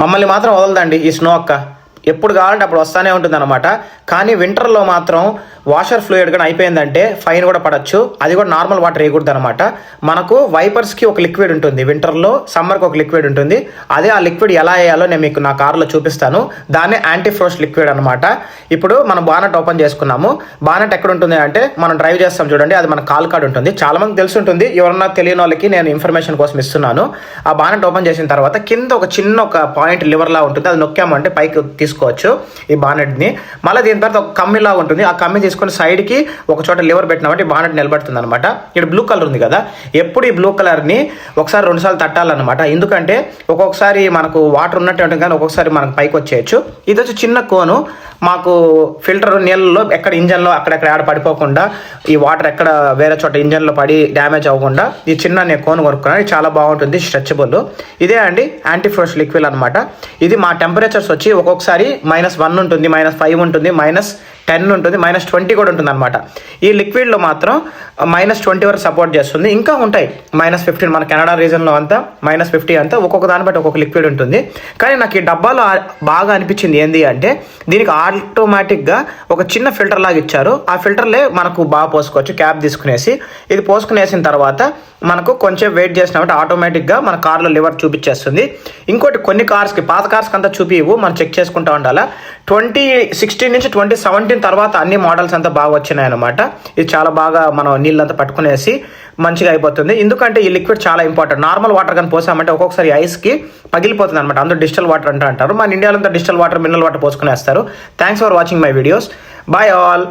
మమ్మల్ని మాత్రం వదలదండి ఈ స్నో అక్క. ఎప్పుడు కావాలంటే అప్పుడు వస్తూనే ఉంటుంది అనమాట. కానీ వింటర్లో మాత్రం వాషర్ ఫ్లూయిడ్ కానీ అయిపోయిందంటే ఫైన్ కూడా పడచ్చు. అది కూడా నార్మల్ వాటర్ వేయకూడదు అనమాట. మనకు వైపర్స్కి ఒక లిక్విడ్ ఉంటుంది, వింటర్లో సమ్మర్కి ఒక లిక్విడ్ ఉంటుంది. అదే ఆ లిక్విడ్ ఎలా వేయాలో నేను మీకు నా కార్లో చూపిస్తాను. దాన్నే యాంటీ ఫ్రోస్ట్ లిక్విడ్ అనమాట. ఇప్పుడు మనం బానెట్ ఓపెన్ చేసుకున్నాము. బానెట్ ఎక్కడ ఉంటుంది అంటే మనం డ్రైవ్ చేస్తాం చూడండి, అది మన కాల్ కార్డ్ ఉంటుంది. చాలా మంది తెలిసి ఉంటుంది, ఎవరన్నా తెలియని వాళ్ళకి నేను ఇన్ఫర్మేషన్ కోసం ఇస్తున్నాను. ఆ బానెట్ ఓపెన్ చేసిన తర్వాత కింద ఒక చిన్న ఒక పాయింట్ లివర్లా ఉంటుంది, అది నొక్కామంటే పైకి తీసుకోవచ్చు ఈ బానెట్ని. మళ్ళీ దీని తర్వాత ఒక కమ్మిలా ఉంటుంది, ఆ కమ్మి తీసుకొని సైడ్కి ఒక చోట లివర్ పెట్టినామంటే బానెట్ నిలబడుతుంది అనమాట. ఇక్కడ బ్లూ కలర్ ఉంది కదా, ఎప్పుడు ఈ బ్లూ కలర్ని ఒకసారి 2 సార్లు తట్టాలన్నమాట. ఎందుకంటే ఒక్కొక్కసారి మనకు వాటర్ ఉన్నట్టు ఉంటుంది కానీ ఒక్కొక్కసారి మనకు పైకి వచ్చేయచ్చు. ఇది వచ్చి చిన్న కోను, మాకు ఫిల్టర్ నీళ్ళలో ఎక్కడ ఇంజన్లో అక్కడెక్కడ ఆడ పడిపోకుండా, ఈ వాటర్ ఎక్కడ వేరే చోట ఇంజన్లో పడి డ్యామేజ్ అవ్వకుండా ఈ చిన్న నేను కోను కొనుక్కున్నాను. చాలా బాగుంటుంది, స్ట్రెచబుల్. ఇదే అండి యాంటీ ఫ్రోస్ట్ లిక్విడ్ అనమాట. ఇది మా టెంపరేచర్స్ వచ్చి ఒక్కొక్కసారి -1 ఉంటుంది, -5 ఉంటుంది, -10 ఉంటుంది, -20 కూడా ఉంటుంది అనమాట. ఈ లిక్విడ్లో మాత్రం -20 వరకు సపోర్ట్ చేస్తుంది. ఇంకా ఉంటాయి -15, మన కెనడా రీజన్లో అంతా -50 అంతా ఒక్కొక్క దాన్ని బట్టి ఒక్కొక్క లిక్విడ్ ఉంటుంది. కానీ నాకు ఈ డబ్బాలో బాగా అనిపించింది ఏంది అంటే, దీనికి ఆటోమేటిక్గా ఒక చిన్న ఫిల్టర్ లాగా ఇచ్చారు. ఆ ఫిల్టర్లే మనకు బాగా పోసుకోవచ్చు, క్యాప్ తీసుకునేసి. ఇది పోసుకునేసిన తర్వాత మనకు కొంచెం వెయిట్ చేసినామంటే ఆటోమేటిక్గా మన కార్లో లివర్ చూపించేస్తుంది. ఇంకోటి కొన్ని కార్స్కి, పాత కార్స్కి అంతా చూపివు, మనం చెక్ చేసుకుంటూ ఉండాలా. 2016 నుంచి 2017 తర్వాత అన్ని మోడల్స్ అంతా బాగా వచ్చినాయి అనమాట. ఇది చాలా బాగా మనం నీళ్ళంతా పట్టుకునేసి మంచిగా అయిపోతుంది. ఎందుకంటే ఈ లిక్విడ్ చాలా ఇంపార్టెంట్. నార్మల్ వాటర్ కానీ పోసామంటే ఒక్కొక్కసారి ఐస్కి పగిలిపోతుంది అనమాట. అందరూ డిజిటల్ వాటర్ అంటారు. మన ఇండియాలో అంతా డిజిటల్ వాటర్, మినరల్ వాటర్ పోసుకునేస్తారు. Thanks for watching my videos. Bye all.